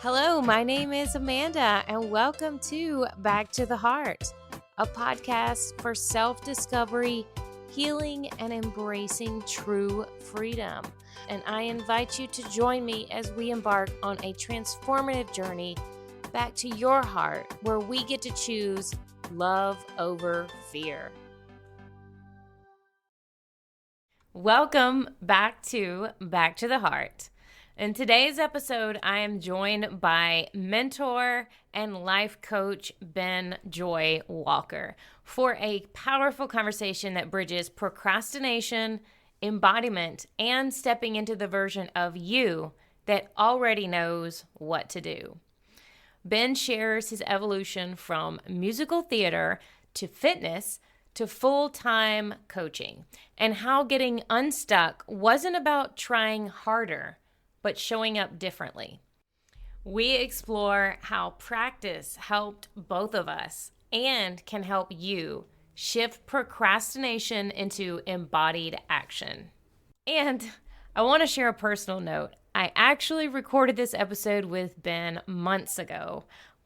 Hello, my name is Amanda, and welcome to Back to the Heart, a podcast for self-discovery, healing, and embracing true freedom. And I invite you to join me as we embark on a transformative journey back to your heart, where we get to choose love over fear. Welcome back to the Heart. In today's episode, I am joined by mentor and life coach Ben Joy Walker for a powerful conversation that bridges procrastination, embodiment, and stepping into the version of you that already knows what to do. Ben shares his evolution from musical theater to fitness to full-time coaching, and how getting unstuck wasn't about trying harder, but showing up differently. We explore how practice helped both of us and can help you shift procrastination into embodied action. And I want to share a personal note. I actually recorded this episode with Ben months ago,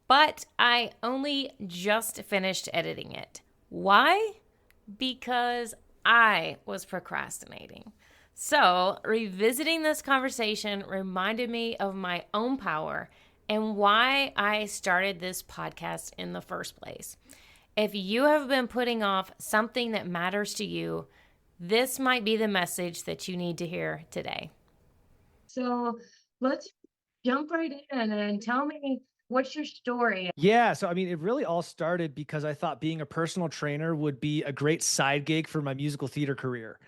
but I only just finished editing it. Why? Because I was procrastinating. So, revisiting this conversation reminded me of my own power and why I started this podcast in the first place. If you have been putting off something that matters to you, this might be the message that you need to hear today. So, let's jump right in and tell me, what's your story? Yeah. So, it really all started because I thought being a personal trainer would be a great side gig for my musical theater career.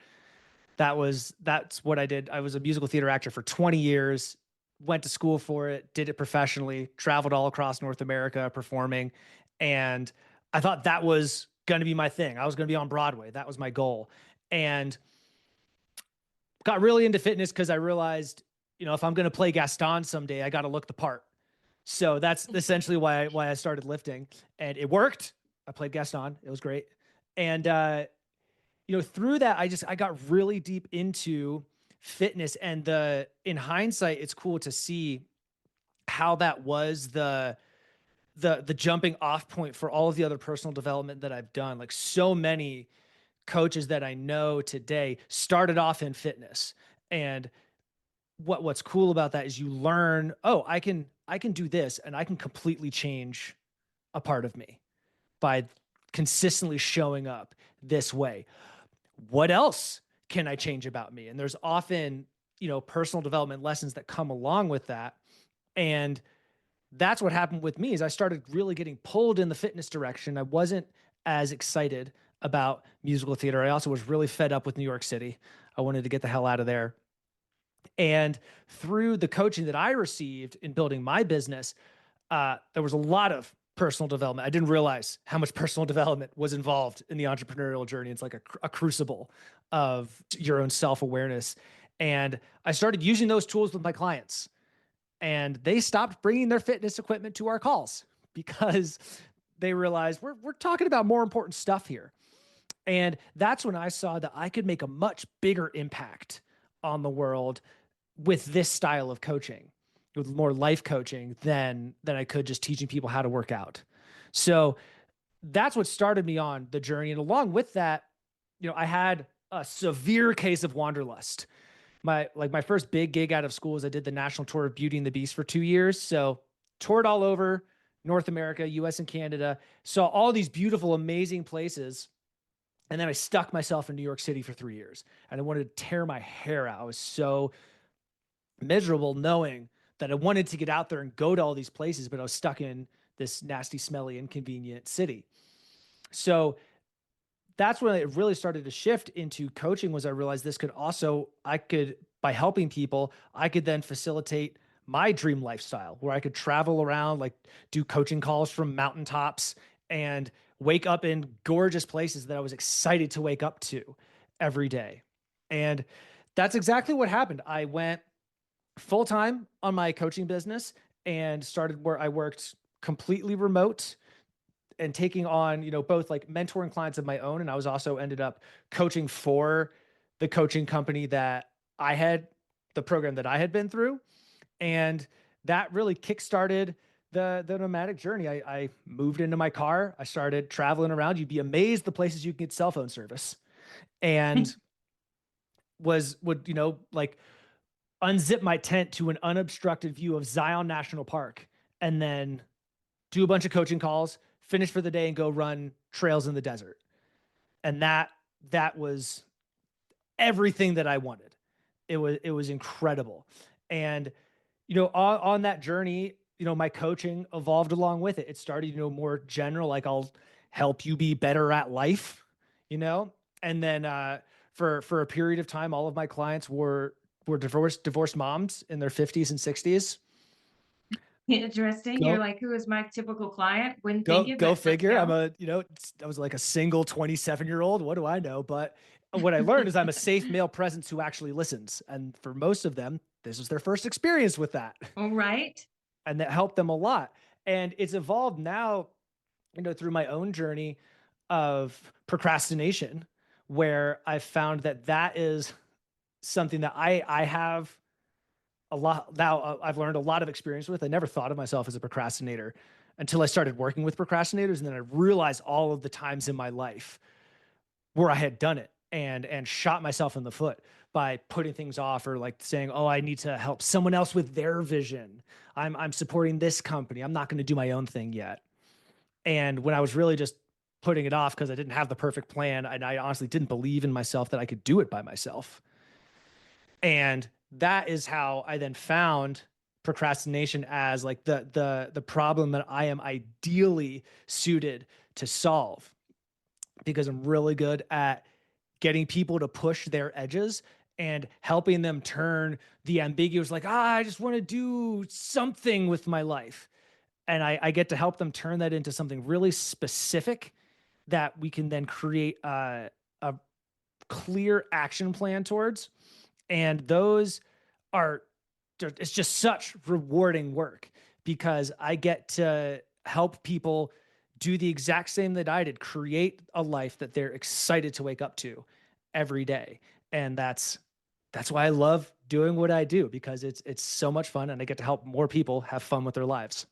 That's what I did. I was a musical theater actor for 20 years, went to school for it, did it professionally, traveled all across North America performing. And I thought that was going to be my thing. I was going to be on Broadway. That was my goal. And got really into fitness because I realized, if I'm going to play Gaston someday, I got to look the part. So that's essentially why I started lifting, and it worked. I played Gaston. It was great. And, through that, I got really deep into fitness, and in hindsight, it's cool to see how that was the jumping off point for all of the other personal development that I've done. Like, so many coaches that I know today started off in fitness. And what's cool about that is you learn, oh, I can do this, and I can completely change a part of me by consistently showing up this way. What else can I change about me? And there's often, personal development lessons that come along with that. And that's what happened with me, is I started really getting pulled in the fitness direction. I wasn't as excited about musical theater. I also was really fed up with New York City. I wanted to get the hell out of there. And through the coaching that I received in building my business, there was a lot of personal development. I didn't realize how much personal development was involved in the entrepreneurial journey. It's like a crucible of your own self-awareness. And I started using those tools with my clients, and they stopped bringing their fitness equipment to our calls because they realized we're talking about more important stuff here. And that's when I saw that I could make a much bigger impact on the world with this style of coaching, with more life coaching than I could just teaching people how to work out. So that's what started me on the journey. And along with that, I had a severe case of wanderlust. My first big gig out of school was I did the national tour of Beauty and the Beast for 2 years. So toured all over North America, US and Canada, saw all these beautiful, amazing places. And then I stuck myself in New York City for 3 years, and I wanted to tear my hair out. I was so miserable knowing that I wanted to get out there and go to all these places, but I was stuck in this nasty, smelly, inconvenient city. So that's when it really started to shift into coaching, was I realized by helping people, I could then facilitate my dream lifestyle where I could travel around, like do coaching calls from mountaintops and wake up in gorgeous places that I was excited to wake up to every day. And that's exactly what happened. I went full-time on my coaching business and started where I worked completely remote and taking on, both like mentoring clients of my own. And I was also ended up coaching for the coaching company that the program that I had been through. And that really kickstarted the nomadic journey. I moved into my car. I started traveling around. You'd be amazed the places you can get cell phone service, and would like unzip my tent to an unobstructed view of Zion National Park, and then do a bunch of coaching calls, finish for the day, and go run trails in the desert. And that was everything that I wanted. It was incredible. And on that journey, my coaching evolved along with it. It started, more general, like I'll help you be better at life, you know, and then for a period of time, all of my clients were divorced moms in their 50s and 60s. Interesting. You're Go like, who is my typical client? Wouldn't think go it, go but let's figure. go. I was like a single 27-year-old. What do I know? But what I learned is I'm a safe male presence who actually listens. And for most of them, this was their first experience with that. All right. And that helped them a lot. And it's evolved now, through my own journey of procrastination, where I found that is something that I have a lot now. I've learned a lot of experience with. I never thought of myself as a procrastinator until I started working with procrastinators, and then I realized all of the times in my life where I had done it and shot myself in the foot by putting things off, or like saying, "Oh, I need to help someone else with their vision. I'm supporting this company. I'm not going to do my own thing yet." And when I was really just putting it off because I didn't have the perfect plan, and I honestly didn't believe in myself that I could do it by myself. And that is how I then found procrastination as like the problem that I am ideally suited to solve, because I'm really good at getting people to push their edges and helping them turn the ambiguous, like, I just want to do something with my life. And I get to help them turn that into something really specific that we can then create a clear action plan towards. And those are, it's just such rewarding work, because I get to help people do the exact same that I did, create a life that they're excited to wake up to every day. And that's why I love doing what I do, because it's so much fun, and I get to help more people have fun with their lives.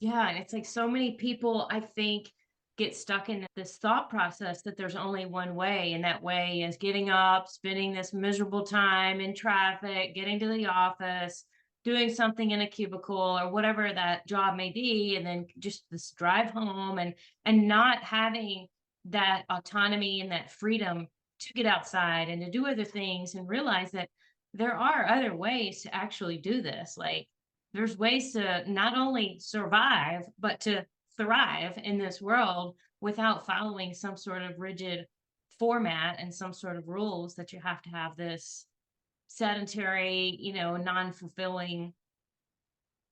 Yeah, and it's like so many people, I think, get stuck in this thought process that there's only one way, and that way is getting up, spending this miserable time in traffic, getting to the office, doing something in a cubicle or whatever that job may be, and then just this drive home and not having that autonomy and that freedom to get outside and to do other things and realize that there are other ways to actually do this. Like there's ways to not only survive, but to thrive in this world without following some sort of rigid format and some sort of rules that you have to have this sedentary, non-fulfilling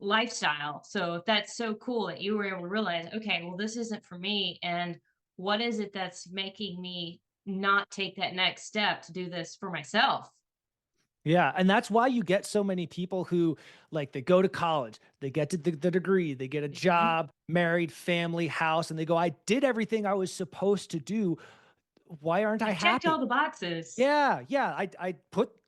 lifestyle. So that's so cool that you were able to realize, okay, well, this isn't for me. And what is it that's making me not take that next step to do this for myself? Yeah, and that's why you get so many people who, like, they go to college, they get to the degree, they get a Mhm. job, married, family, house, and they go, "I did everything I was supposed to do. Why aren't I I checked all happy?" the boxes. Yeah, yeah, I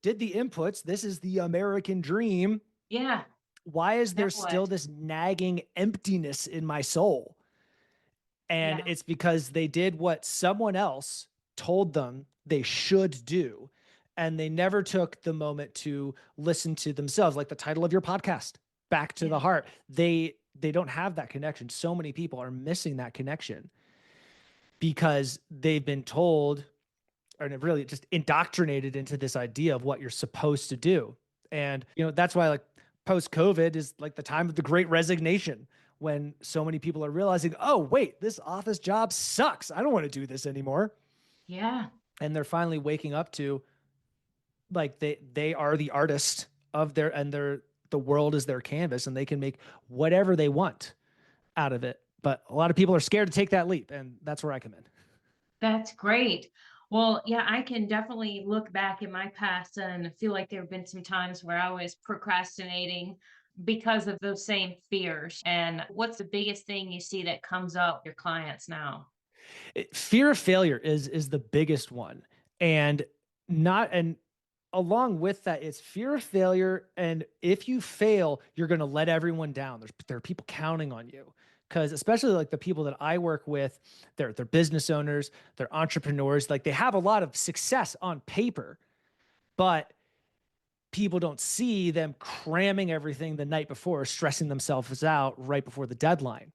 did the inputs. This is the American dream. Yeah. Why is Now there still what? this nagging emptiness in my soul? And Yeah. it's because they did what someone else told them they should do. And they never took the moment to listen to themselves, like the title of your podcast, Back to the Yeah. Heart. They don't have that connection. So many people are missing that connection because they've been told, or really just indoctrinated into this idea of what you're supposed to do. And that's why, like, post COVID is like the time of the great resignation, when so many people are realizing, oh wait, this office job sucks, I don't want to do this anymore. Yeah. And they're finally waking up to, like, they are the artist of their, and the world is their canvas, and they can make whatever they want out of it. But a lot of people are scared to take that leap, and that's where I come in. That's great. Well, yeah, I can definitely look back in my past and feel like there have been some times where I was procrastinating because of those same fears. And what's the biggest thing you see that comes up with your clients now? Fear of failure is the biggest one. And not and along with that, it's fear of failure. And if you fail, you're going to let everyone down. There are people counting on you. Because especially like the people that I work with, they're business owners, they're entrepreneurs, like they have a lot of success on paper, but people don't see them cramming everything the night before, stressing themselves out right before the deadline.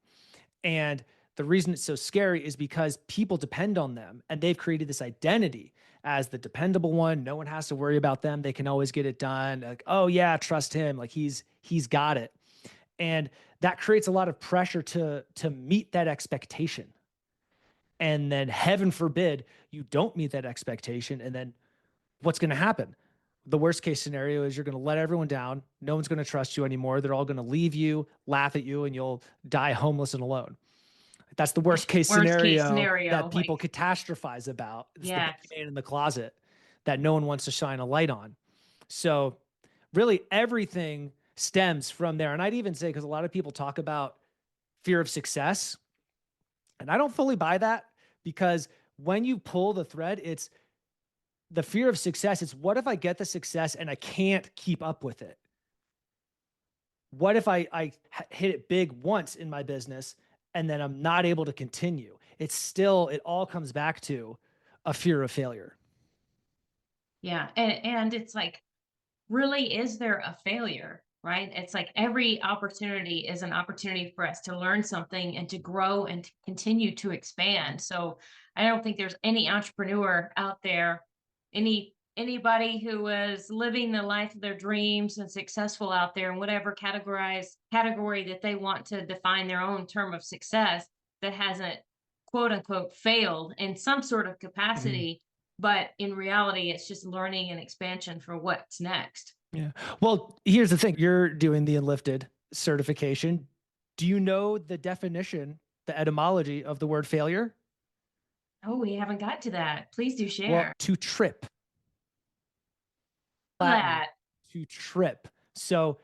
And the reason it's so scary is because people depend on them and they've created this identity as the dependable one. No one has to worry about them. They can always get it done. Like, oh yeah, trust him. Like he's got it. And that creates a lot of pressure to meet that expectation. And then heaven forbid you don't meet that expectation. And then what's going to happen? The worst case scenario is you're going to let everyone down. No one's going to trust you anymore. They're all going to leave you, laugh at you, and you'll die homeless and alone. That's the worst case Worst case scenario scenario, that like, people catastrophize about. It's the yes. baby man in the closet that no one wants to shine a light on. So, really, everything stems from there. And I'd even say, because a lot of people talk about fear of success, and I don't fully buy that because when you pull the thread, it's the fear of success. It's what if I get the success and I can't keep up with it? What if I hit it big once in my business and then I'm not able to continue? It all comes back to a fear of failure. Yeah, and it's like, really, is there a failure, right? It's like every opportunity is an opportunity for us to learn something and to grow and to continue to expand. So I don't think there's any entrepreneur out there, anybody who is living the life of their dreams and successful out there in whatever category that they want to define their own term of success, that hasn't quote unquote failed in some sort of Mhm. capacity, but in reality it's just learning and expansion for what's next. Yeah. Well, here's the thing. You're doing the enlifted certification. Do you know the definition, the etymology of the word failure? Oh, we haven't got to that. Please do Well, share to trip, Latin, that. to trip. So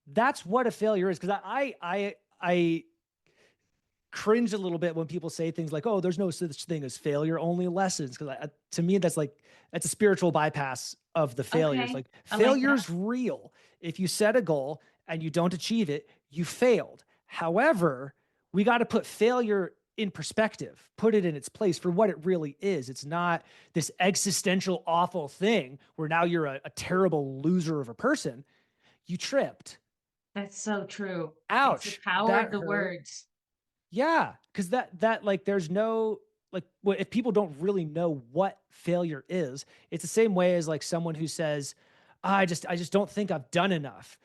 that's what a failure is. Because I cringe a little bit when people say things like, "Oh, there's no such thing as failure, only lessons." Because to me, that's a spiritual bypass of the failures. Okay, Like I like that. failure's real. If you set a goal and you don't achieve it, you failed. However, we got to put failure in perspective, put it in its place for what it really is. It's not this existential awful thing where now you're a terrible loser of a person. You tripped. That's so true. It's the Ouch, power that of the hurt. words. Yeah, because that like there's no like if people don't really know what failure is, it's the same way as like someone who says, I just don't think I've done enough.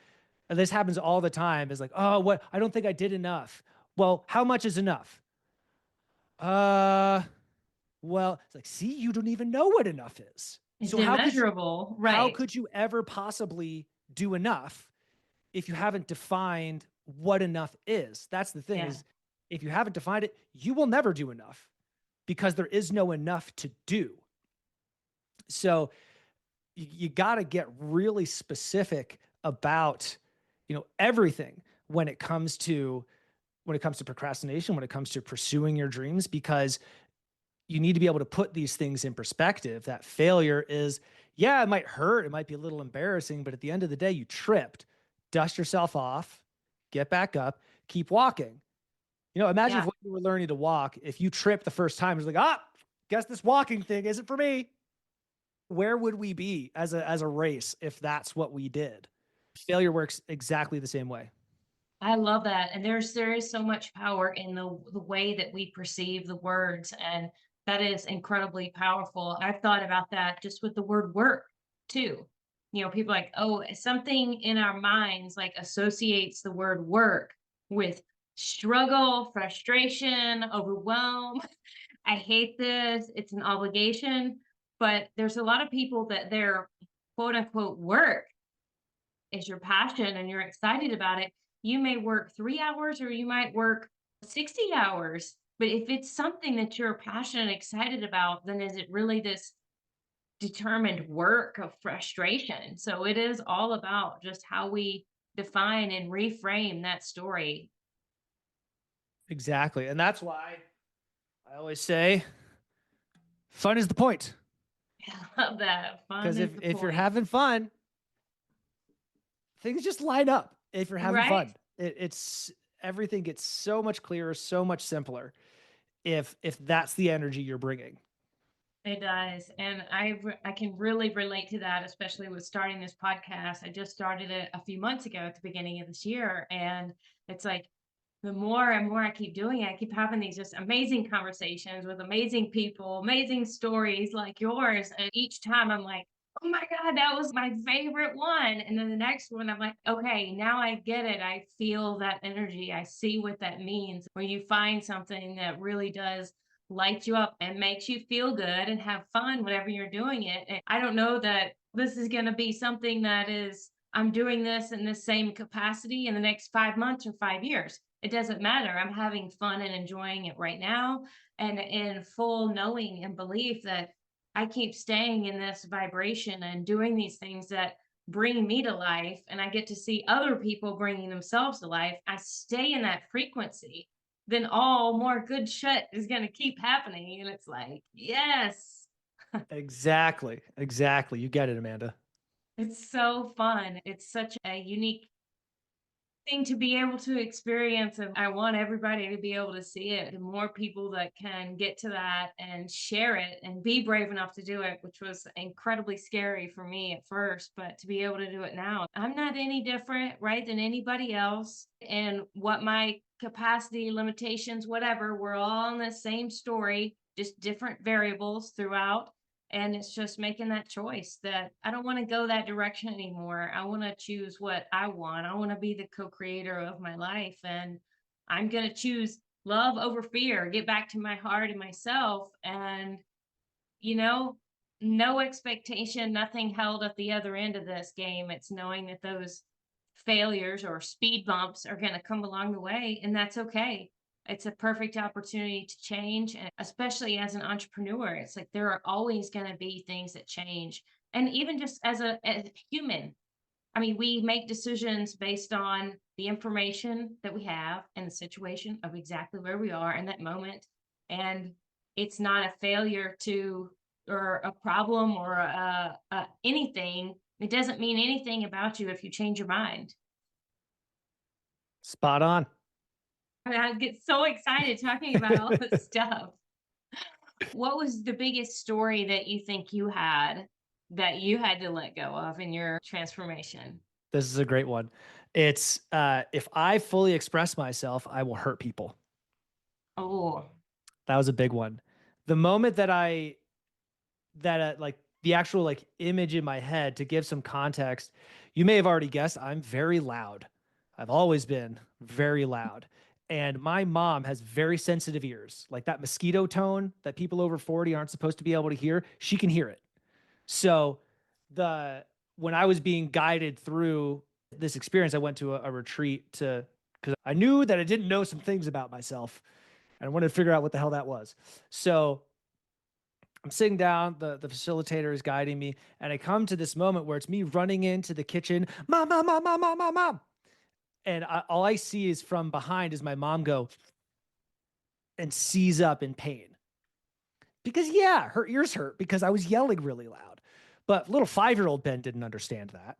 And this happens all the time. Is like, oh, what I don't think I did enough. Well, how much is enough? Uh, well, it's like, see, you don't even know what enough is. It's So immeasurable, how right? could you ever possibly do enough if you haven't defined what enough is? That's the thing Yeah, is if you haven't defined it, you will never do enough because there is no enough to do. So you got to get really specific about, everything when it comes to procrastination, when it comes to pursuing your dreams, because you need to be able to put these things in perspective. That failure is, yeah, it might hurt, it might be a little embarrassing, but at the end of the day, you tripped. Dust yourself off, get back up, keep walking. Imagine yeah. if when you were learning to walk, if you tripped the first time, it's like, guess this walking thing isn't for me. Where would we be as a race if that's what we did? Failure works exactly the same way. I love that. And there is so much power in the way that we perceive the words, and that is incredibly powerful. I've thought about that just with the word work too. People like, oh, something in our minds like associates the word work with struggle, frustration, overwhelm. I hate this. It's an obligation. But there's a lot of people that their quote unquote work is your passion and you're excited about it. You may work 3 hours or you might work 60 hours. But if it's something that you're passionate and excited about, then is it really this determined work of frustration? So it is all about just how we define and reframe that story. Exactly. And that's why I always say fun is the point. I love that. Fun Because is the if you're point. having fun, things just line up. If you're having Right? fun, it's everything gets so much clearer, so much simpler. If that's the energy you're bringing. It does. And I can really relate to that, especially with starting this podcast. I just started it a few months ago at the beginning of this year. And it's like the more and more I keep doing it, I keep having these just amazing conversations with amazing people, amazing stories like yours. And each time I'm like, oh my God, that was my favorite one. And then the next one, I'm like, okay, now I get it. I feel that energy. I see what that means. When you find something that really does light you up and makes you feel good and have fun whenever you're doing it. And I don't know that this is going to be something that is, I'm doing this in the same capacity in the next 5 months or 5 years. It doesn't matter. I'm having fun and enjoying it right now, and in full knowing and belief that I keep staying in this vibration and doing these things that bring me to life, and I get to see other people bringing themselves to life. I stay in that frequency, then all more good shit is going to keep happening. And it's like, yes, Exactly. Exactly. You get it, Amanda. it's so fun. It's such a unique thing to be able to experience, and I want everybody to be able to see it. The more people that can get to that and share it and be brave enough to do it, which was incredibly scary for me at first, but to be able to do it now, I'm not any different, right, than anybody else. And what my capacity, limitations, whatever, we're all in the same story, just different variables throughout. And it's just making that choice that I don't want to go that direction anymore. I want to choose what I want. I want to be the co-creator of my life, and I'm going to choose love over fear, get back to my heart and myself. And you know, no expectation, nothing held at the other end of this game. It's knowing that those failures or speed bumps are going to come along the way, and that's okay. It's a perfect opportunity to change. And especially as an entrepreneur, it's like there are always going to be things that change. And even just as a human, I mean, we make decisions based on the information that we have and the situation of exactly where we are in that moment. And it's not a failure to, or a problem or anything. It doesn't mean anything about you if you change your mind. Spot on. I mean, I get so excited talking about all this stuff. What was the biggest story that you think you had that you had to let go of in your transformation? This is a great one. It's if I fully express myself, I will hurt people. Oh, That was a big one. The moment that I that like the actual like image in my head to give some context, you may have already guessed I'm very loud. I've always been very loud. And my mom has very sensitive ears. Like that mosquito tone that people over 40 aren't supposed to be able to hear, she can hear it. So the when I was being guided through this experience, I went to a retreat to because I knew that I didn't know some things about myself and I wanted to figure out what the hell that was. So I'm sitting down, the facilitator is guiding me, and I come to this moment where it's me running into the kitchen, mom, mom, mom, mom, mom, mom, mom. And all I see is from behind is my mom go and seize up in pain. Because yeah, her ears hurt because I was yelling really loud. But little 5-year-old Ben didn't understand that.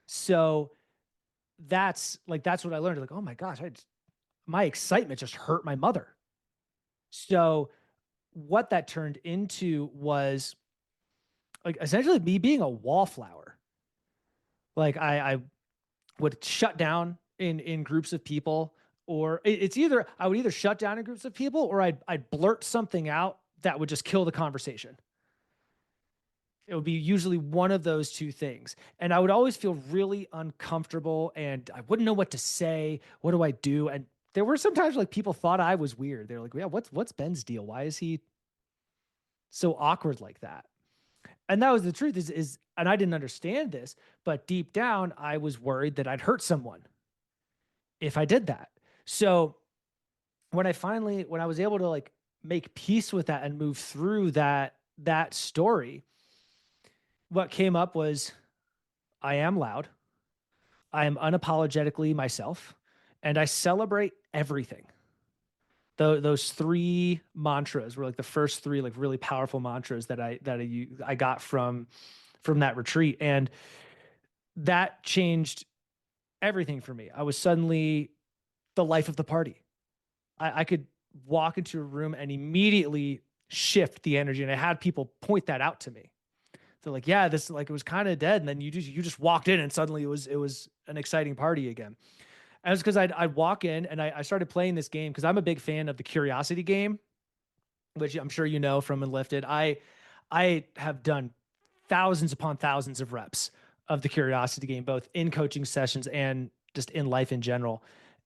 So that's what I learned. Like, oh my gosh, my excitement just hurt my mother. So what that turned into was like essentially me being a wallflower. Like I would shut down in groups of people, or it's either I would either shut down in groups of people or I'd blurt something out that would just kill the conversation. It would be usually one of those two things. And I would always feel really uncomfortable and I wouldn't know what to say. What do I do? And there were sometimes like people thought I was weird. They're like, yeah, what's Ben's deal? Why is he so awkward like that? And that was the truth is and I didn't understand this, but deep down I was worried that I'd hurt someone if I did that. So when I was able to like make peace with that and move through that story, what came up was I am loud. I am unapologetically myself and I celebrate everything. Those three mantras were like the first three like really powerful mantras that I got from that retreat, and that changed everything for me. I was suddenly the life of the party. I could walk into a room and immediately shift the energy, and I had people point that out to me. They're like, "Yeah, this like it was kind of dead," and then you just walked in, and suddenly it was an exciting party again. And it was because I'd walk in and I started playing this game because I'm a big fan of the curiosity game, which I'm sure you know from Enlifted. I have done thousands upon thousands of reps of the curiosity game, both in coaching sessions and just in life in general.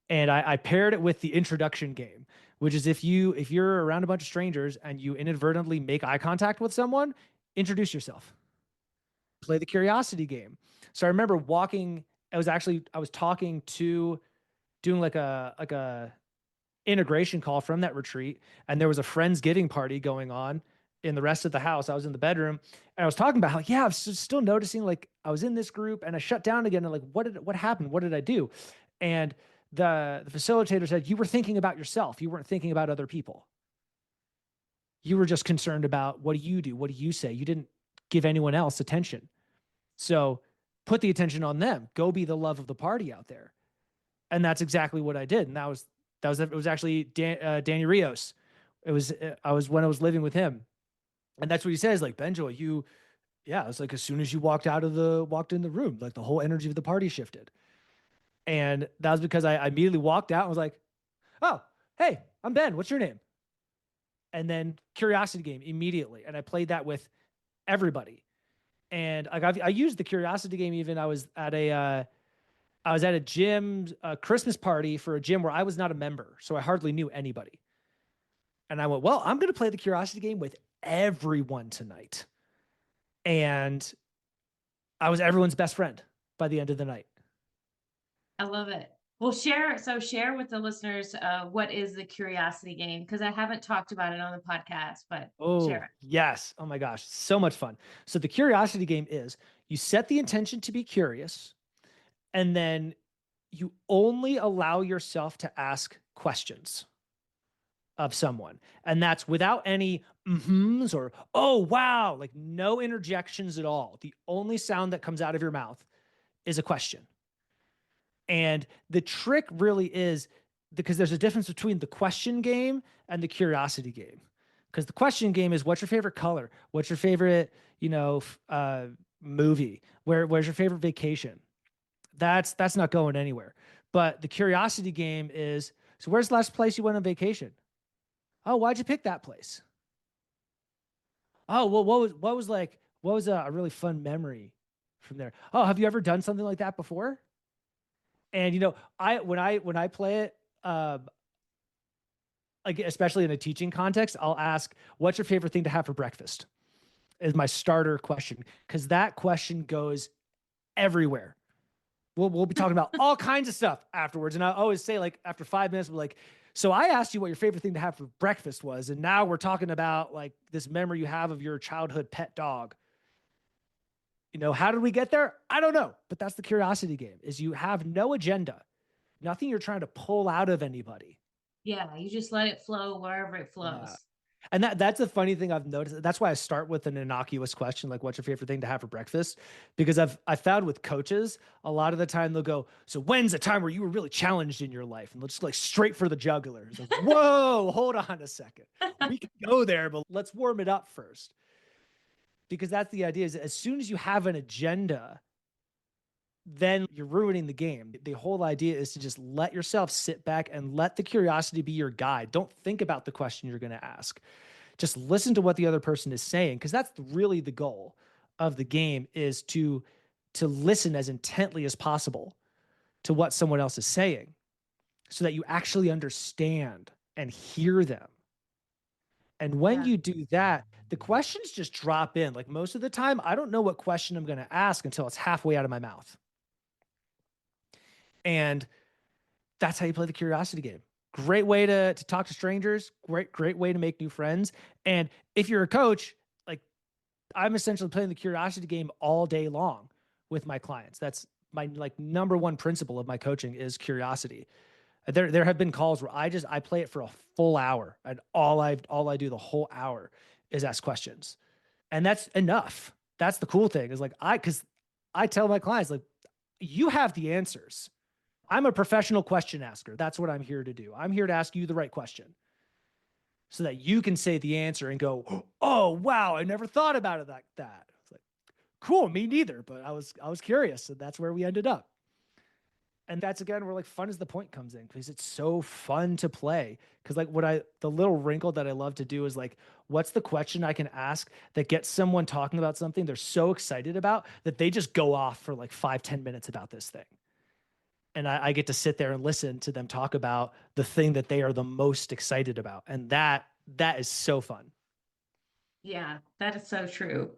And I paired it with the introduction game, which is if you're around a bunch of strangers and you inadvertently make eye contact with someone, introduce yourself. Play the curiosity game. So I remember walking. I was talking to doing like a integration call from that retreat, and there was a friendsgiving party going on in the rest of the house. I was in the bedroom and I was talking about how, yeah, I was still noticing like I was in this group and I shut down again, and like what happened, what did I do? And the facilitator said, you were thinking about yourself, you weren't thinking about other people. You were just concerned about what do you do, what do you say, you didn't give anyone else attention. So put the attention on them, go be the love of the party out there. And that's exactly what I did. And it was actually Danny Rios. It was I was when I was living with him, and that's what he says. Like, Benjo, yeah. It's like as soon as you walked in the room, like the whole energy of the party shifted. And that was because I immediately walked out and was like, oh, hey, I'm Ben. What's your name? And then curiosity game immediately, and I played that with everybody. And like I used the curiosity game even. I was at a gym, a Christmas party for a gym where I was not a member, so I hardly knew anybody. And I went, well, I'm going to play the curiosity game with everyone tonight. And I was everyone's best friend by the end of the night. I love it. Well, share with the listeners what is the curiosity game, because I haven't talked about it on the podcast, but share Oh, it. yes. Oh my gosh. So much fun. So the curiosity game is you set the intention to be curious, and then you only allow yourself to ask questions of someone. And that's without any mm-hms or, oh, wow, like no interjections at all. The only sound that comes out of your mouth is a question. And the trick really is because there's a difference between the question game and the curiosity game. Because the question game is, what's your favorite color? What's your favorite, movie? Where's your favorite vacation? That's not going anywhere. But the curiosity game is, so where's the last place you went on vacation? Oh, why'd you pick that place? Oh, well, what was a really fun memory from there? Oh, have you ever done something like that before? And I play it, like especially in a teaching context, I'll ask, "What's your favorite thing to have for breakfast?" Is my starter question, because that question goes everywhere. We'll be talking about all kinds of stuff afterwards, and I always say like after 5 minutes, we're like, "So I asked you what your favorite thing to have for breakfast was, and now we're talking about like this memory you have of your childhood pet dog." How did we get there? I don't know, but that's the curiosity game. Is you have no agenda, nothing you're trying to pull out of anybody. Yeah, you just let it flow wherever it Yeah. flows. And that's a funny thing I've noticed. That's why I start with an innocuous question like, what's your favorite thing to have for breakfast? Because I found with coaches, a lot of the time they'll go, so when's a time where you were really challenged in your life? And they'll just like straight for the jugular. It's like, whoa, hold on a second. We can go there, but let's warm it up first. Because that's the idea, is as soon as you have an agenda, then you're ruining the game. The whole idea is to just let yourself sit back and let the curiosity be your guide. Don't think about the question you're going to ask. Just listen to what the other person is saying, because that's really the goal of the game, is to listen as intently as possible to what someone else is saying so that you actually understand and hear them. And when Yeah. you do that, the questions just drop in. Like most of the time, I don't know what question I'm going to ask until it's halfway out of my mouth. And that's how you play the curiosity game. Great way to talk to strangers. Great way to make new friends. And if you're a coach, like I'm essentially playing the curiosity game all day long with my clients. That's my like number one principle of my coaching is curiosity. There have been calls where I play it for a full hour, and all I do the whole hour is ask questions, and that's enough. That's the cool thing is like because I tell my clients like you have the answers. I'm a professional question asker. That's what I'm here to do. I'm here to ask you the right question so that you can say the answer and go, "Oh, wow, I never thought about it like that." It's like, "Cool, me neither," but I was curious, and that's where we ended up. And that's again where like fun is the point comes in because it's so fun to play. Because like the little wrinkle that I love to do is like, what's the question I can ask that gets someone talking about something they're so excited about that they just go off for like 5-10 minutes about this thing. And I get to sit there and listen to them talk about the thing that they are the most excited about. And that is so fun. Yeah, that is so true.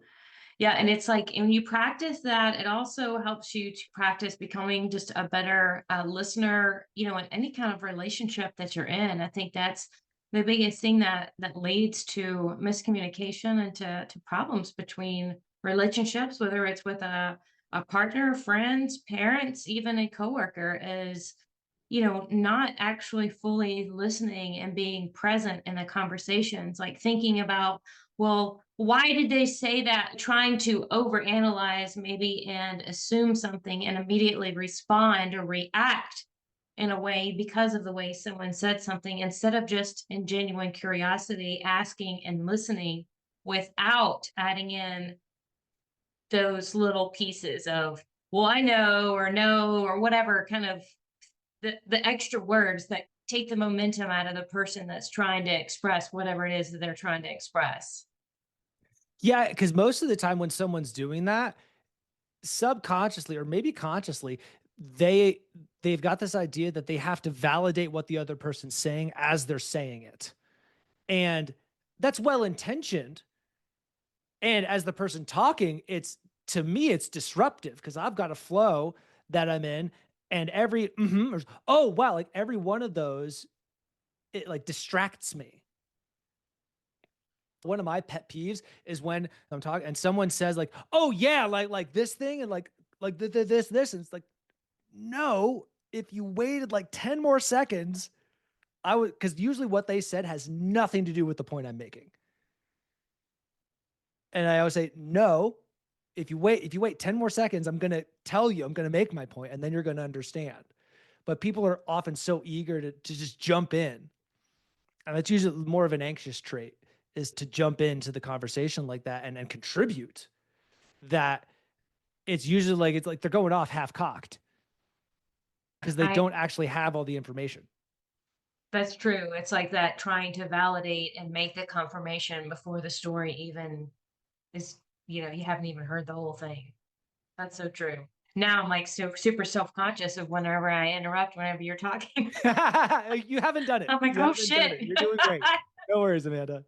Yeah, and it's like when you practice that, it also helps you to practice becoming just a better listener, in any kind of relationship that you're in. I think that's the biggest thing that leads to miscommunication and to problems between relationships, whether it's with a partner, friends, parents, even a coworker, is not actually fully listening and being present in the conversations, like thinking about, well, why did they say that? Trying to overanalyze maybe and assume something and immediately respond or react in a way because of the way someone said something, instead of just in genuine curiosity asking and listening without adding in those little pieces of, well, I know, or no, or whatever kind of the extra words that take the momentum out of the person that's trying to express whatever it is that they're trying to express. Yeah, because most of the time when someone's doing that, subconsciously or maybe consciously, they they've got this idea that they have to validate what the other person's saying as they're saying it. And that's well intentioned. And as the person talking, it's to me, it's disruptive because I've got a flow that I'm in, and every or oh wow, like every one of those, it like distracts me. One of my pet peeves is when I'm talking and someone says like, "Oh yeah, like this thing," and like this, and it's like, no. If you waited like 10 more seconds, I would because usually what they said has nothing to do with the point I'm making. And I always say, no, if you wait 10 more seconds, I'm gonna tell you, I'm gonna make my point, and then you're gonna understand. But people are often so eager to just jump in. And that's usually more of an anxious trait is to jump into the conversation like that and contribute that it's like they're going off half cocked because they I don't actually have all the information. That's true. It's like that trying to validate and make the confirmation before the story even is, you haven't even heard the whole thing. That's so true. Now I'm like so super self-conscious of whenever I interrupt whenever you're talking. You haven't done it. I'm like, You oh haven't done shit. it. You're doing great. No worries, Amanda.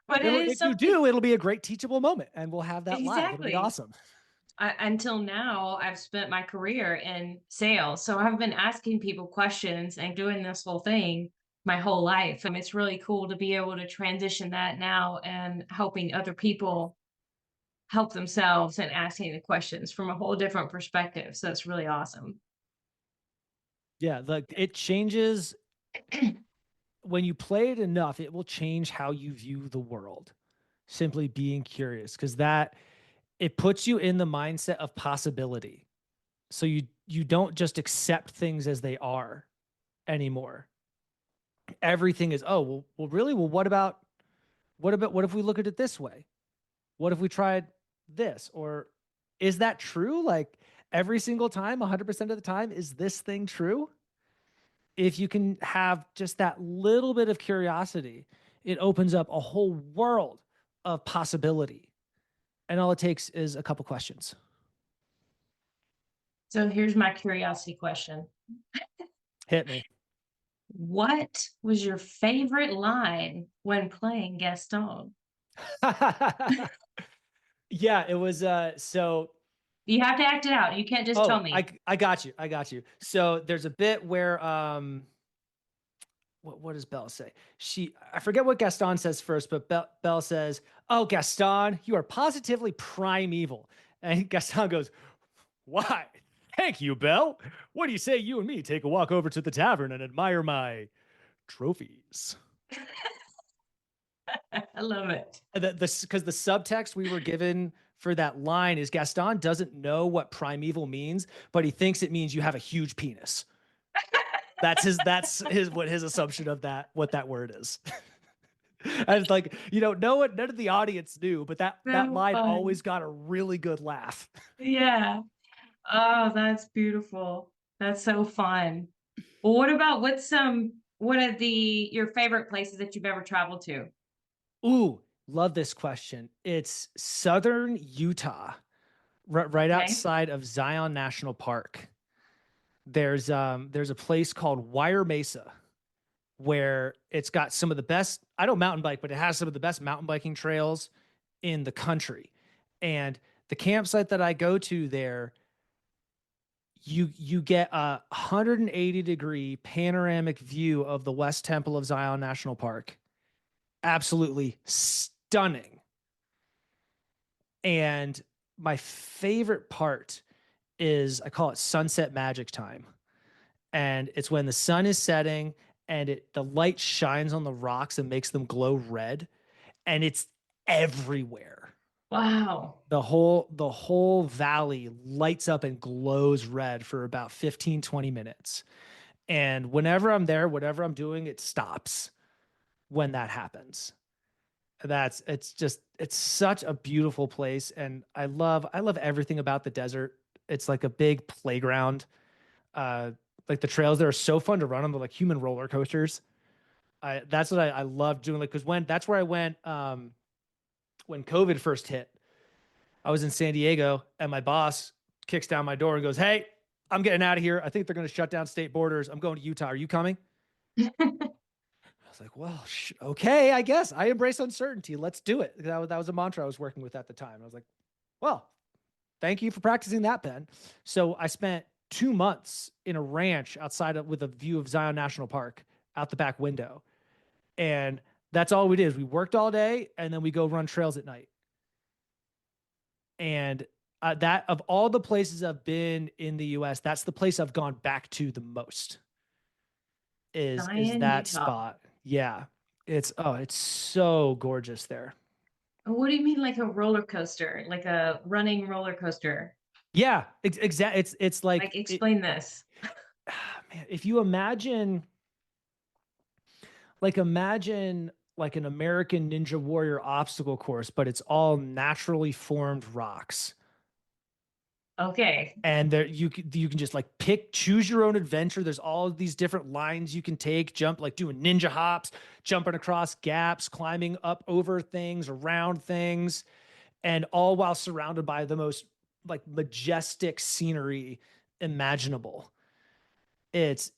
But it It'll is if you something. do, it'll be a great teachable moment and we'll have that live. It'll be Exactly. awesome. Until now, I've spent my career in sales. So I've been asking people questions and doing this whole thing my whole life. And it's really cool to be able to transition that now and helping other people help themselves and asking the questions from a whole different perspective. So it's really awesome. Yeah, like it changes when you play it enough, it will change how you view the world. Simply being curious because that it puts you in the mindset of possibility. So you don't just accept things as they are anymore. Everything is, oh, well really? Well, what if we look at it this way? What if we tried this? Or is that true? Like every single time, 100% of the time, is this thing true? If you can have just that little bit of curiosity, it opens up a whole world of possibility. And all it takes is a couple questions. So here's my curiosity question. Hit me. What was your favorite line when playing Gaston? Yeah, it was so You have to act it out. You can't just tell oh, me. I got you. I got you. So there's a bit where what does Belle say? I forget what Gaston says first, but Belle says, "Oh, Gaston, you are positively primeval." And Gaston goes, "Why?" Thank you, Belle. What do you say you and me take a walk over to the tavern and admire my trophies? I love it. Because the subtext we were given for that line is Gaston doesn't know what primeval means, but he thinks it means you have a huge penis. That's his what his assumption of that what that word is. And like, no one, none of the audience knew, but that So line fun. always got a really good laugh. Yeah. Oh, that's beautiful. That's so fun. Well, what about what are your favorite places that you've ever traveled to? Ooh, love this question. It's southern Utah, right Okay. outside of Zion National Park. There's a place called Wire Mesa where it's got some of the best. I don't mountain bike, but it has some of the best mountain biking trails in the country. And the campsite that I go to there, you get a 180-degree panoramic view of the West Temple of Zion National Park. Absolutely stunning. And my favorite part is I call it sunset magic time. And it's when the sun is setting and the light shines on the rocks and makes them glow red, and it's everywhere. Wow. The whole valley lights up and glows red for about 15, 20 minutes. And whenever I'm there, whatever I'm doing, it stops when that happens. It's such a beautiful place, and I love everything about the desert. It's like a big playground. uh like the trails there are so fun to run on. They're like human roller coasters. That's what I love doing, like, because when that's where I went when COVID first hit. I was in San Diego and my boss kicks down my door and goes, "Hey, I'm getting out of here. I think they're going to shut down state borders. I'm going to Utah. Are you coming?" I was like, "Well, okay, I guess I embrace uncertainty. Let's do it." That was a mantra I was working with at the time. I was like, "Well, thank you for practicing that, Ben." So I spent 2 months in a ranch with a view of Zion National Park out the back window. And that's all we did is we worked all day and then we go run trails at night. And that of all the places I've been in the US, that's the place I've gone back to the most is Zion, that Utah. spot. Yeah. It's so gorgeous there. What do you mean like a roller coaster? Like a running roller coaster? Yeah, exactly. It's Like like explain this. man, if you imagine like an American Ninja Warrior obstacle course, but it's all naturally formed rocks. Okay. And there you can just like choose your own adventure. There's all of these different lines you can take, jump, like doing ninja hops, jumping across gaps, climbing up over things, around things, and all while surrounded by the most like majestic scenery imaginable. It's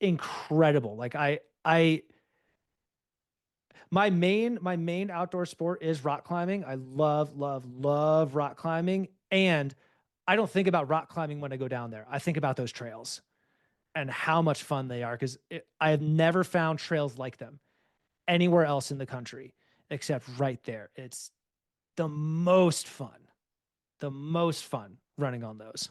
incredible. Like I my main outdoor sport is rock climbing. I love rock climbing, and I don't think about rock climbing when I go down there. I think about those trails and how much fun they are, because I have never found trails like them anywhere else in the country except right there. It's the most fun, the most fun running on those.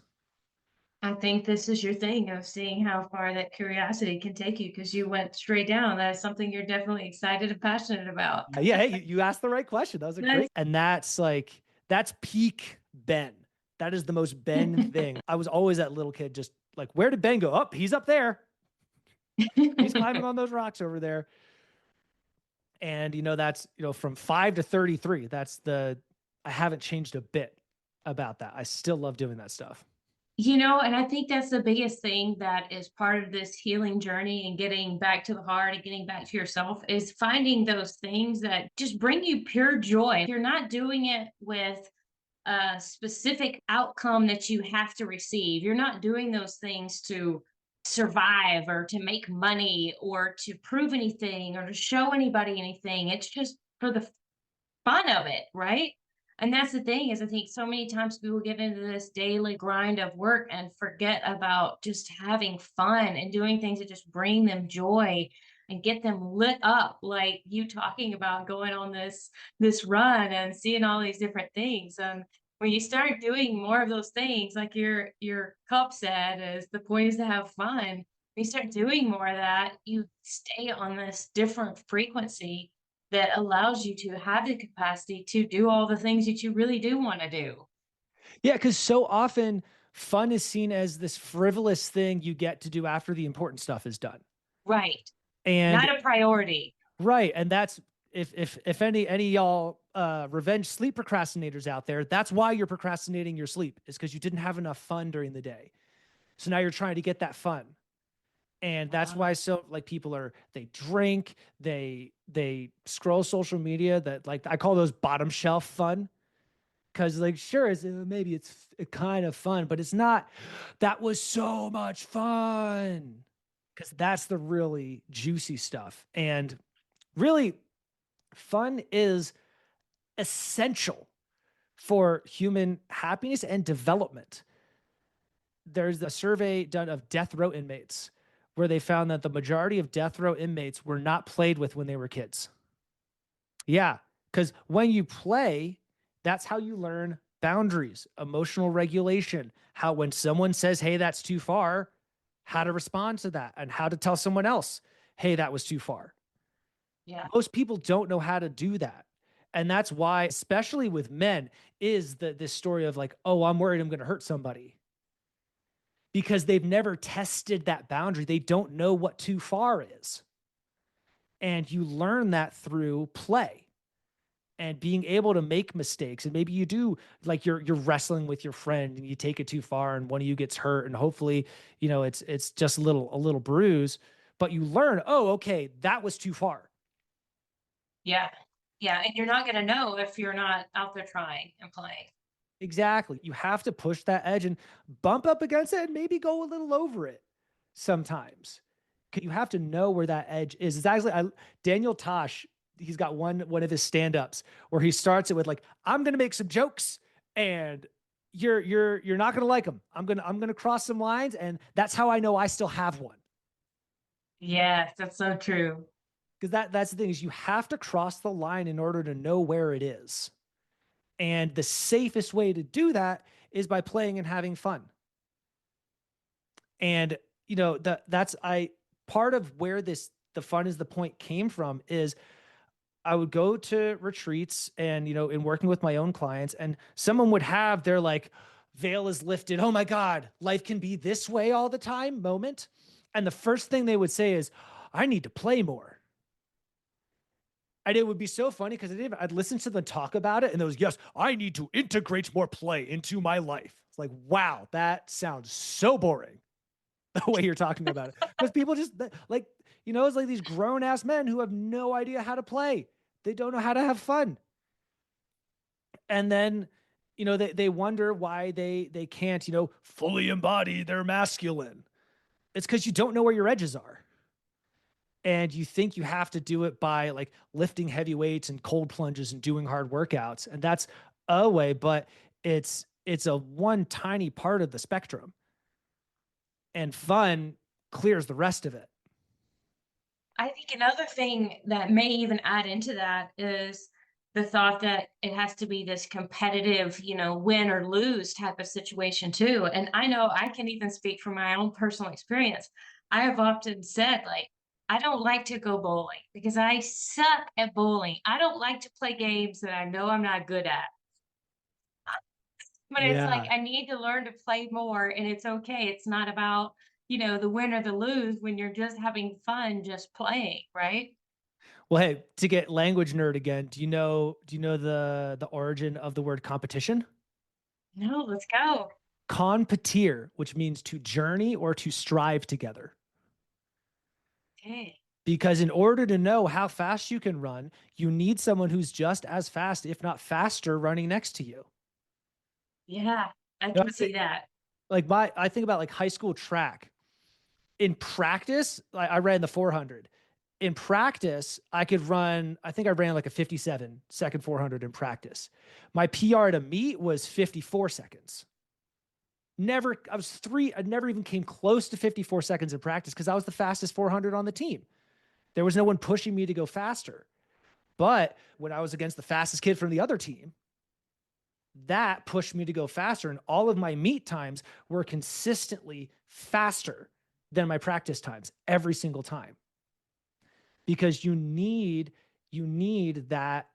I think this is your thing of seeing how far that curiosity can take you because you went straight down. That is something you're definitely excited and passionate about. Yeah, hey, you asked the right question. That was a That's great, and that's peak Ben. That is the most Ben thing. I was always that little kid, just like, where did Ben go? Up, he's up there. He's climbing on those rocks over there. And that's from 5 to 33. I haven't changed a bit about that. I still love doing that stuff. And I think that's the biggest thing that is part of this healing journey and getting back to the heart and getting back to yourself is finding those things that just bring you pure joy. You're not doing it with a specific outcome that you have to receive. You're not doing those things to survive or to make money or to prove anything or to show anybody anything. It's just for the fun of it, right? And that's the thing is I think so many times people get into this daily grind of work and forget about just having fun and doing things that just bring them joy and get them lit up like you talking about going on this run and seeing all these different things. when you start doing more of those things, like your cup said, is the point is to have fun. When you start doing more of that, you stay on this different frequency that allows you to have the capacity to do all the things that you really do want to do. Yeah, because so often fun is seen as this frivolous thing you get to do after the important stuff is done. Right. And Not a priority. right, and that's if any y'all revenge sleep procrastinators out there, that's why you're procrastinating your sleep, is because you didn't have enough fun during the day. So now you're trying to get that fun. And that's why so like people are they drink, they scroll social media that like I call those bottom shelf fun. Because like sure it's maybe it's kind of fun, but it's not that was so much fun. Because that's the really juicy stuff. And really fun is essential for human happiness and development. There's a survey done of death row inmates where they found that the majority of death row inmates were not played with when they were kids. Yeah, because when you play, that's how you learn boundaries, emotional regulation, how when someone says, hey, that's too far, how to respond to that and how to tell someone else, hey, that was too far. Yeah. Most people don't know how to do that. And that's why, especially with men, is this story of like, oh, I'm worried I'm going to hurt somebody because they've never tested that boundary. They don't know what too far is. And you learn that through play and being able to make mistakes. And maybe you do like you're wrestling with your friend and you take it too far and one of you gets hurt and hopefully, it's just a little bruise, but you learn, oh, okay, that was too far. Yeah. Yeah, and you're not gonna know if you're not out there trying and playing. Exactly. You have to push that edge and bump up against it and maybe go a little over it sometimes. You have to know where that edge is. It's actually Daniel Tosh, he's got one of his stand-ups where he starts it with like, I'm gonna make some jokes and you're not gonna like them. I'm gonna cross some lines, and that's how I know I still have one. Yes, that's so true. Because that's the thing is you have to cross the line in order to know where it is. And the safest way to do that is by playing and having fun. And that's I part of where this the fun is the point came from is I would go to retreats and in working with my own clients and someone would have their like veil is lifted, oh my god, life can be this way all the time moment, and the first thing they would say is I need to play more. And it would be so funny because I'd listen to them talk about it and it was, yes, I need to integrate more play into my life. It's like, wow, that sounds so boring the way you're talking about it. Because people just like, it's like these grown ass men who have no idea how to play. They don't know how to have fun. And then, they wonder why they can't, fully embody their masculine. It's because you don't know where your edges are. And you think you have to do it by like lifting heavy weights and cold plunges and doing hard workouts. And that's a way, but it's a one tiny part of the spectrum. And fun clears the rest of it. I think another thing that may even add into that is the thought that it has to be this competitive, win or lose type of situation too. And I know I can even speak from my own personal experience. I have often said, like, I don't like to go bowling because I suck at bowling. I don't like to play games that I know I'm not good at. But it's like Yeah. I need to learn to play more, and it's okay. It's not about, the win or the lose when you're just having fun just playing, right? Well, hey, to get language nerd again, do you know the origin of the word competition? No, let's go. Competir, which means to journey or to strive together. Okay. Because in order to know how fast you can run, you need someone who's just as fast, if not faster, running next to you. Yeah, I You know, can see that. I think about like high school track. In practice, I ran the 400. In practice, I think I ran like a 57-second 400 in practice. My PR to meet was 54 seconds. I never even came close to 54 seconds in practice because I was the fastest 400 on the team. There was no one pushing me to go faster. But when I was against the fastest kid from the other team, that pushed me to go faster. And all of my meet times were consistently faster than my practice times every single time, because you need that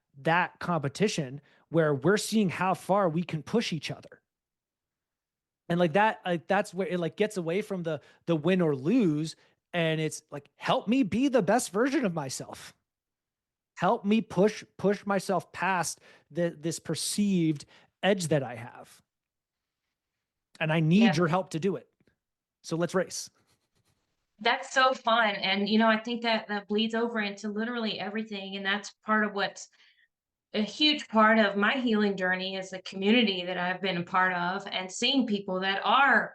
competition where we're seeing how far we can push each other. And like that, like that's where it like gets away from the win or lose, and it's like, help me be the best version of myself. Help me push myself past this perceived edge that I have. And I need Yeah, your help to do it. So let's race. that's so fun. And, I think that that bleeds over into literally everything. And that's part of what's a huge part of my healing journey is the community that I've been a part of and seeing people that are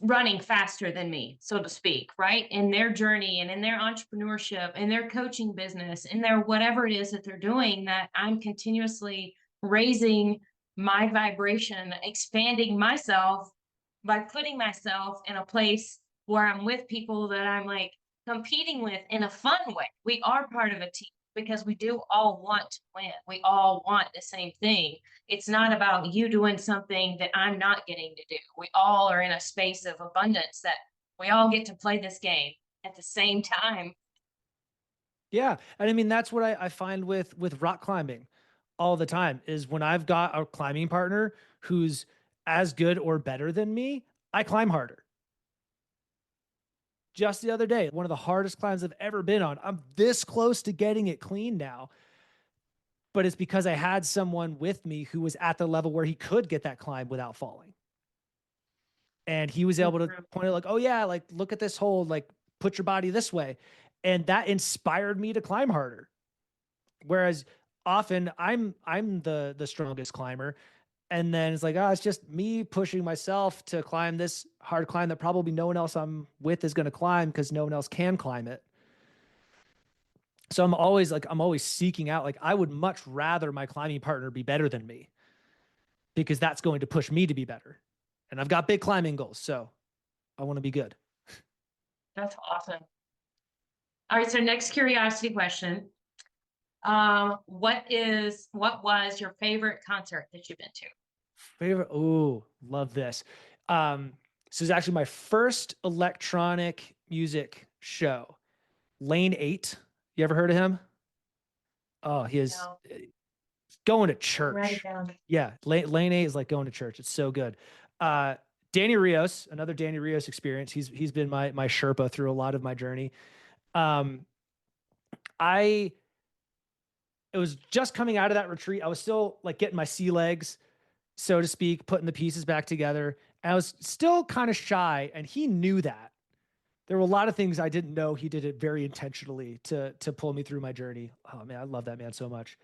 running faster than me, so to speak, right? In their journey and in their entrepreneurship, in their coaching business, in their whatever it is that they're doing, that I'm continuously raising my vibration, expanding myself by putting myself in a place where I'm with people that I'm like competing with in a fun way. We are part of a team because we do all want to win. We all want the same thing. It's not about you doing something that I'm not getting to do. We all are in a space of abundance that we all get to play this game at the same time. Yeah. And I mean, that's what I find with rock climbing all the time, is when I've got a climbing partner who's as good or better than me, I climb harder. Just the other day, one of the hardest climbs I've ever been on. I'm this close to getting it clean now, but it's because I had someone with me who was at the level where he could get that climb without falling. And he was So able to true. point it like, oh yeah, like look at this hold, like put your body this way. And that inspired me to climb harder. Whereas often I'm the strongest climber. And then it's like, oh, it's just me pushing myself to climb this hard climb that probably no one else I'm with is going to climb because no one else can climb it. So I'm always seeking out, like, I would much rather my climbing partner be better than me, because that's going to push me to be better. And I've got big climbing goals, so I want to be good. That's awesome. All right. So next curiosity question. What was your favorite concert that you've been to? Favorite? Oh, love this. Um, this is actually my first electronic music show. Lane 8. You ever heard of him? Oh, he is No, going to I'll write it church. down. Yeah, Lane 8 is like going to church. It's so good. Uh, Danny Rios, another Danny Rios experience. He's been my Sherpa through a lot of my journey. Um, I it was just coming out of that retreat. I was still like getting my sea legs, so to speak, putting the pieces back together. And I was still kind of shy, and he knew that. There were a lot of things I didn't know. He did it very intentionally to pull me through my journey. Oh man, I love that man so much.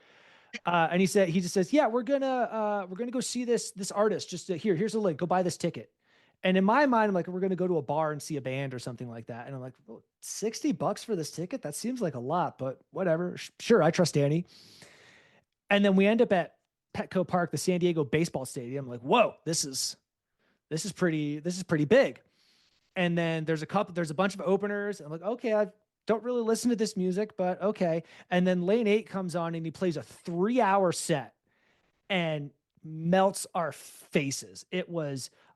And he just says, yeah, we're gonna go see this artist. Just here's a link. Go buy this ticket. And in my mind, I'm like, we're gonna go to a bar and see a band or something like that. And I'm like, well, $60 for this ticket? That seems like a lot, but whatever. Sure, I trust Danny. And then we end up at Petco Park, the San Diego baseball stadium. I'm like, whoa, this is pretty big. And then there's a bunch of openers. I'm like, okay, I don't really listen to this music, but okay. And then Lane 8 comes on and he plays a 3-hour set and melts our faces.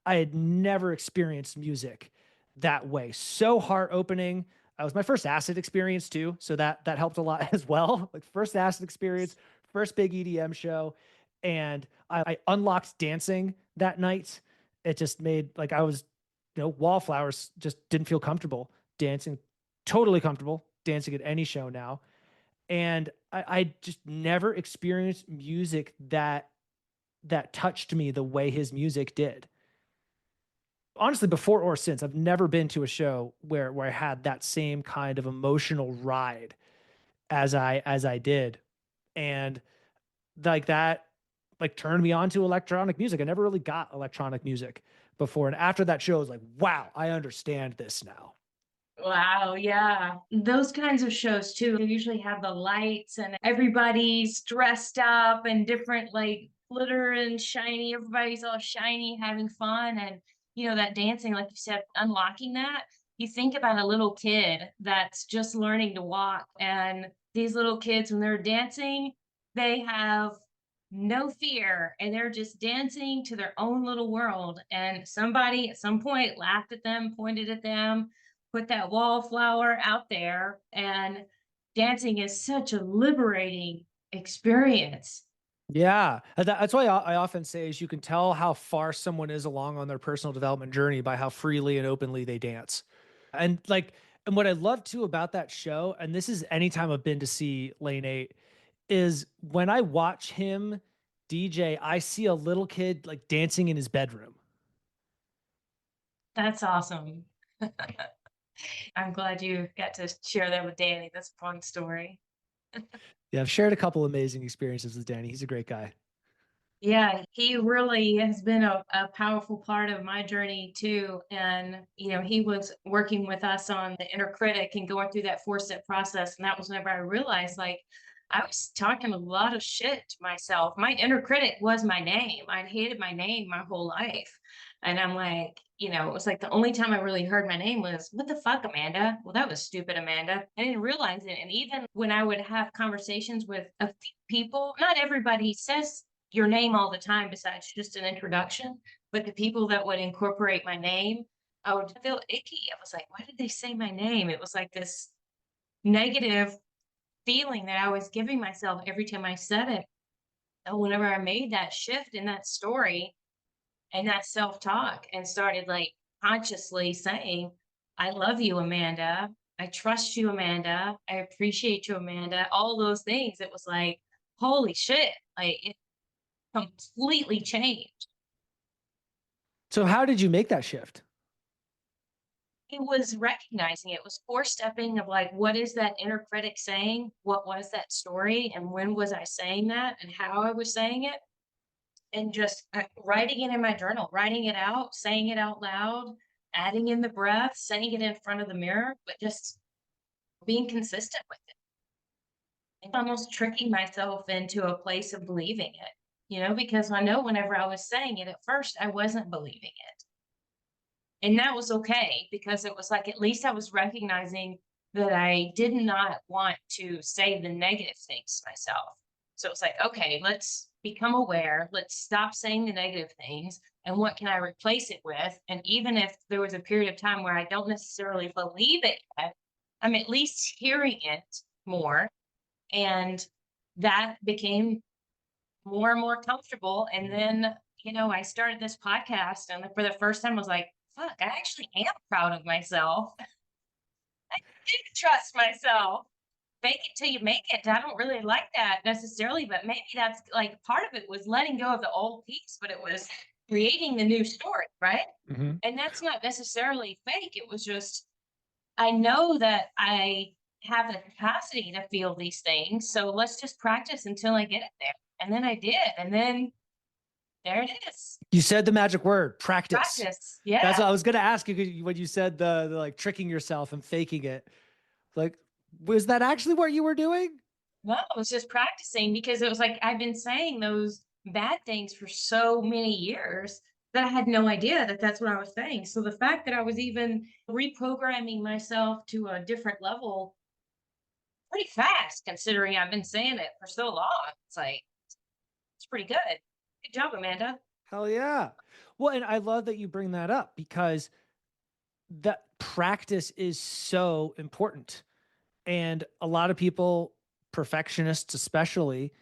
I had never experienced music that way. So heart opening. That was my first acid experience too. So that helped a lot as well. Like, first acid experience, first big EDM show. And I unlocked dancing that night. It just made, like, I was, wallflowers, just didn't feel comfortable dancing, totally comfortable dancing at any show now. And I just never experienced music that touched me the way his music did. Honestly, before or since, I've never been to a show where I had that same kind of emotional ride as I did. And like that, like, turned me on to electronic music. I never really got electronic music before. And after that show, I was like, wow, I understand this now. Wow, yeah. Those kinds of shows too, they usually have the lights and everybody's dressed up and different like glitter and shiny. Everybody's all shiny, having fun. And that dancing, like you said, unlocking that. You think about a little kid that's just learning to walk, and these little kids, when they're dancing, they have no fear, and they're just dancing to their own little world. And somebody at some point laughed at them, pointed at them, put that wallflower out there, and dancing is such a liberating experience. Yeah, that's why I often say is you can tell how far someone is along on their personal development journey by how freely and openly they dance. And like, and what I love too about that show, and this is anytime I've been to see Lane 8, is when I watch him DJ, I see a little kid like dancing in his bedroom. That's awesome. I'm glad you got to share that with Danny. That's a fun story. Yeah, I've shared a couple amazing experiences with Danny. He's a great guy. Yeah, he really has been a powerful part of my journey too. And, he was working with us on the inner critic and going through that 4-step process. And that was whenever I realized, like, I was talking a lot of shit to myself. My inner critic was my name. I'd hated my name my whole life. And I'm like, it was like the only time I really heard my name was, what the fuck, Amanda? Well, that was stupid, Amanda. I didn't realize it. And even when I would have conversations with a few people, not everybody says your name all the time besides just an introduction. But the people that would incorporate my name, I would feel icky. I was like, why did they say my name? It was like this negative feeling that I was giving myself every time I said it. And whenever I made that shift in that story and that self talk and started like consciously saying, I love you, Amanda. I trust you, Amanda. I appreciate you, Amanda. All those things. It was like, holy shit. Like it completely changed. So how did you make that shift? It was recognizing it was 4 stepping of like, what is that inner critic saying? What was that story? And when was I saying that? And how I was saying it? And just writing it in my journal, writing it out, saying it out loud, adding in the breath, saying it in front of the mirror, but just being consistent with it. And almost tricking myself into a place of believing it, because I know whenever I was saying it at first, I wasn't believing it. And that was okay because it was like at least I was recognizing that I did not want to say the negative things to myself. So it's like, okay, let's become aware. Let's stop saying the negative things. And what can I replace it with? And even if there was a period of time where I don't necessarily believe it yet, I'm at least hearing it more. And that became more and more comfortable. And then, I started this podcast, and for the first time, I was like, fuck, I actually am proud of myself. I did trust myself. Fake it till you make it. I don't really like that necessarily, but maybe that's like part of it was letting go of the old piece, but it was creating the new story, right? Mhm. And that's not necessarily fake. It was just, I know that I have the capacity to feel these things. So let's just practice until I get it there. And then I did. And then there it is. You said the magic word, practice. Practice. That's Yeah. what I was going to ask you when you said the like tricking yourself and faking it. Like, was that actually what you were doing? Well, I was just practicing because it was like I've been saying those bad things for so many years that I had no idea that that's what I was saying. So the fact that I was even reprogramming myself to a different level pretty fast, considering I've been saying it for so long, it's like, it's pretty good. Good job, Amanda. Hell yeah. Well, and I love that you bring that up because that practice is so important. And a lot of people, perfectionists especially,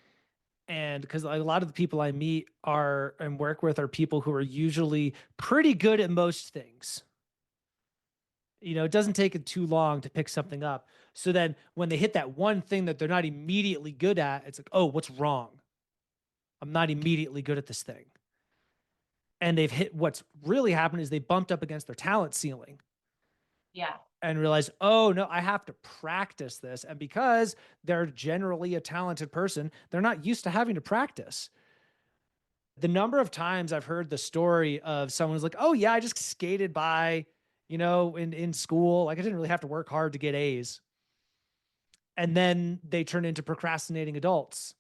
and because a lot of the people I meet are and work with are people who are usually pretty good at most things. It doesn't take it too long to pick something up. So then when they hit that one thing that they're not immediately good at, it's like, oh, what's wrong? I'm not immediately good at this thing. And they've hit what's really happened is they bumped up against their talent ceiling Yeah. and realized, oh, no, I have to practice this. And because they're generally a talented person, they're not used to having to practice. The number of times I've heard the story of someone who's like, oh, yeah, I just skated by, in school. Like I didn't really have to work hard to get A's. And then they turn into procrastinating adults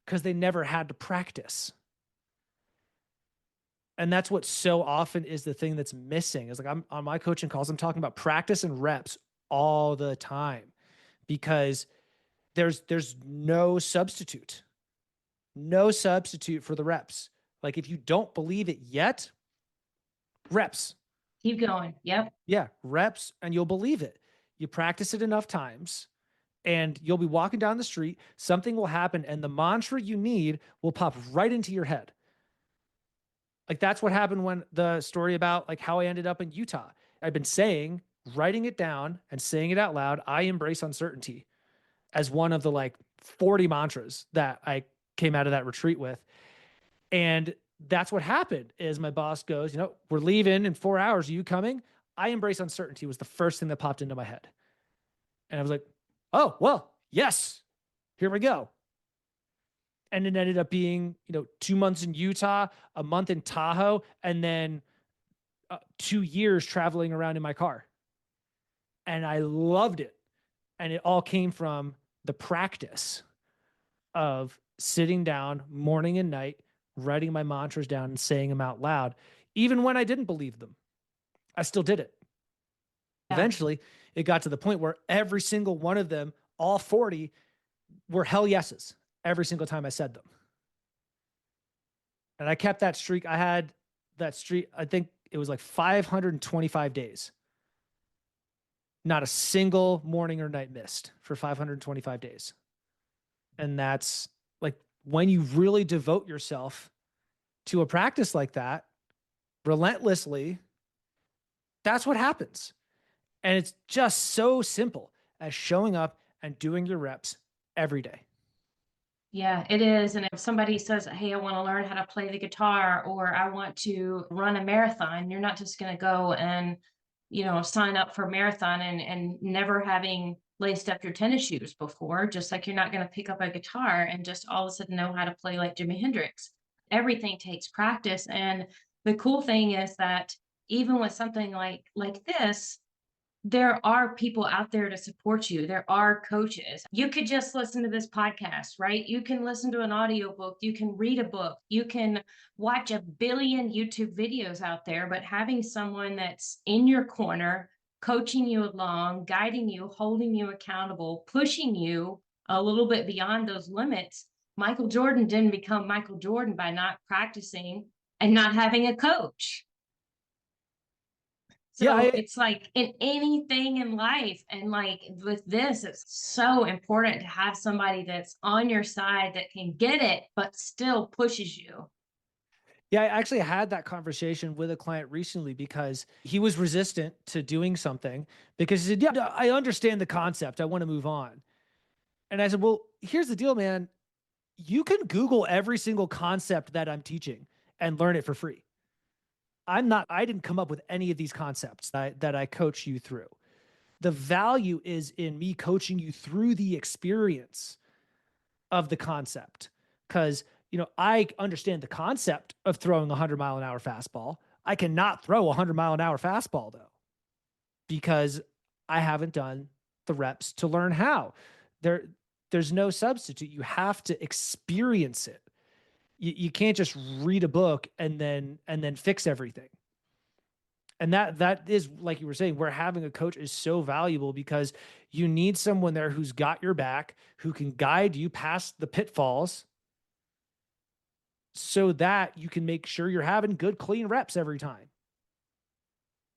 because they never had to practice. And that's what so often is the thing that's missing is like I'm on my coaching calls, I'm talking about practice and reps all the time because there's no substitute. No substitute for the reps. Like if you don't believe it yet, reps. Keep going. Yep. Yeah, reps and you'll believe it. You practice it enough times and you'll be walking down the street, something will happen and the mantra you need will pop right into your head. Like that's what happened when the story about like how I ended up in Utah. I've been saying, writing it down and saying it out loud, I embrace uncertainty as one of the like 40 mantras that I came out of that retreat with. And that's what happened is my boss goes, we're leaving in 4 hours. Are you coming? I embrace uncertainty was the first thing that popped into my head. And I was like, oh, well, yes, here we go. And it ended up being, 2 months in Utah, a month in Tahoe, and then 2 years traveling around in my car. And I loved it. And it all came from the practice of sitting down morning and night, writing my mantras down and saying them out loud, even when I didn't believe them. I still did it. Yeah. Eventually, it got to the point where every single one of them, all 40, were hell yeses every single time I said them. And I kept that streak. I had that streak, I think it was like 525 days. Not a single morning or night missed for 525 days. And that's like when you really devote yourself to a practice like that relentlessly, that's what happens. And it's just so simple as showing up and doing your reps every day. Yeah, it is. And if somebody says, hey, I want to learn how to play the guitar or I want to run a marathon, you're not just going to go and, sign up for a marathon and never having laced up your tennis shoes before, just like you're not going to pick up a guitar and just all of a sudden know how to play like Jimi Hendrix. Everything takes practice. And the cool thing is that even with something like this, there are people out there to support you. There are coaches. You could just listen to this podcast, right? You can listen to an audiobook, you can read a book, you can watch a billion YouTube videos out there, but having someone that's in your corner, coaching you along, guiding you, holding you accountable, pushing you a little bit beyond those limits. Michael Jordan didn't become Michael Jordan by not practicing and not having a coach. Yeah, So it's like in anything in life, and like with this, it's so important to have somebody that's on your side that can get it, but still pushes you. I actually had that conversation with a client recently because he was resistant to doing something because he said, yeah, I understand the concept. I want to move on. And I said, well, here's the deal, man. You can Google every single concept that I'm teaching and learn it for free. I didn't come up with any of these concepts that I coach you through. The value is in me coaching you through the experience of the concept. Because, I understand the concept of throwing a 100-mile-an-hour fastball. I cannot throw a 100-mile-an-hour fastball, though, because I haven't done the reps to learn how. There's no substitute. You have to experience it. You can't just read a book and then fix everything. And that is, like you were saying, where having a coach is so valuable because you need someone there who's got your back, who can guide you past the pitfalls so that you can make sure you're having good, clean reps every time.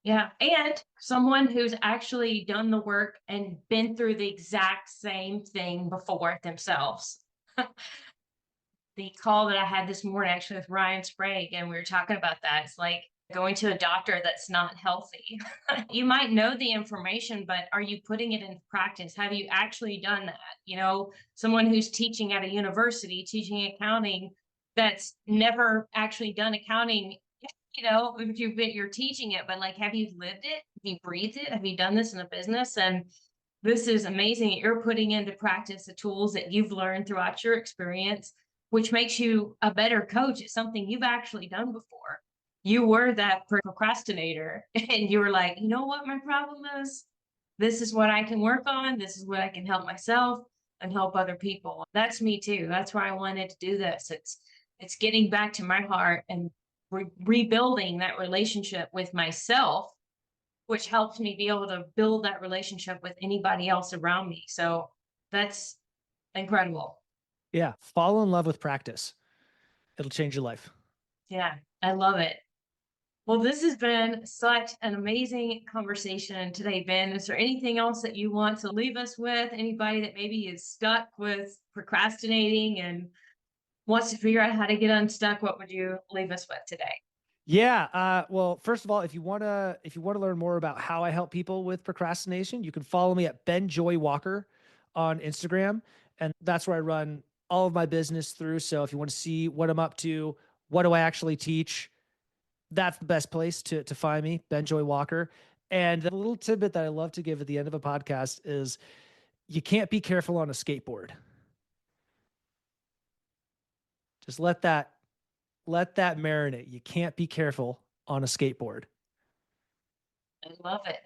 Yeah. And someone who's actually done the work and been through the exact same thing before themselves. The call that I had this morning actually with Ryan Sprague, and we were talking about that. It's like going to a doctor that's not healthy. You might know the information, but are you putting it into practice? Have you actually done that? Someone who's teaching at a university, teaching accounting, that's never actually done accounting. If you're teaching it, but like, have you lived it? Have you breathed it? Have you done this in a business? And this is amazing. You're putting into practice the tools that you've learned throughout your experience, which makes you a better coach. It's something you've actually done before. You were that procrastinator and you were like, you know what my problem is? This is what I can work on. This is what I can help myself and help other people. That's me too. That's why I wanted to do this. It's getting back to my heart and rebuilding that relationship with myself, which helps me be able to build that relationship with anybody else around me. So that's incredible. Yeah. Fall in love with practice. It'll change your life. Yeah, I love it. Well, this has been such an amazing conversation today, Ben. Is there anything else that you want to leave us with? Anybody that maybe is stuck with procrastinating and wants to figure out how to get unstuck, what would you leave us with today? Yeah. Well, first of all, if you wanna learn more about how I help people with procrastination, you can follow me at Ben Joy Walker on Instagram, and that's where I run all of my business through. So if you want to see what I'm up to, what do I actually teach, that's the best place to find me, Ben Joy Walker. And the little tidbit that I love to give at the end of a podcast is you can't be careful on a skateboard. Just let that marinate. You can't be careful on a skateboard. I love it.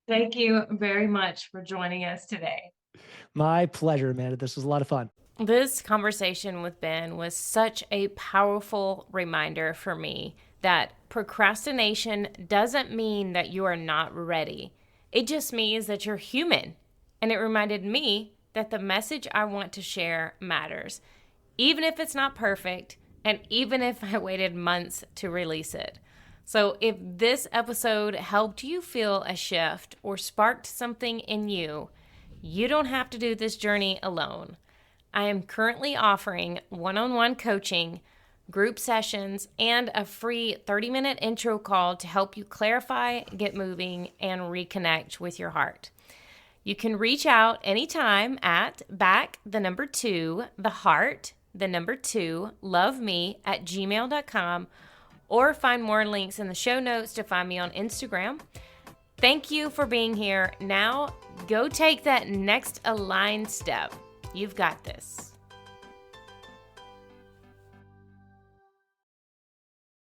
Thank you very much for joining us today. My pleasure, Amanda. This was a lot of fun. This conversation with Ben was such a powerful reminder for me that procrastination doesn't mean that you are not ready. It just means that you're human. And it reminded me that the message I want to share matters, even if it's not perfect, and even if I waited months to release it. So, if this episode helped you feel a shift or sparked something in you, you don't have to do this journey alone. I am currently offering one-on-one coaching, group sessions, and a free 30-minute intro call to help you clarify, get moving, and reconnect with your heart. You can reach out anytime at loveme@gmail.com, or find more links in the show notes to find me on Instagram. Thank you for being here. Now, go take that next aligned step. You've got this.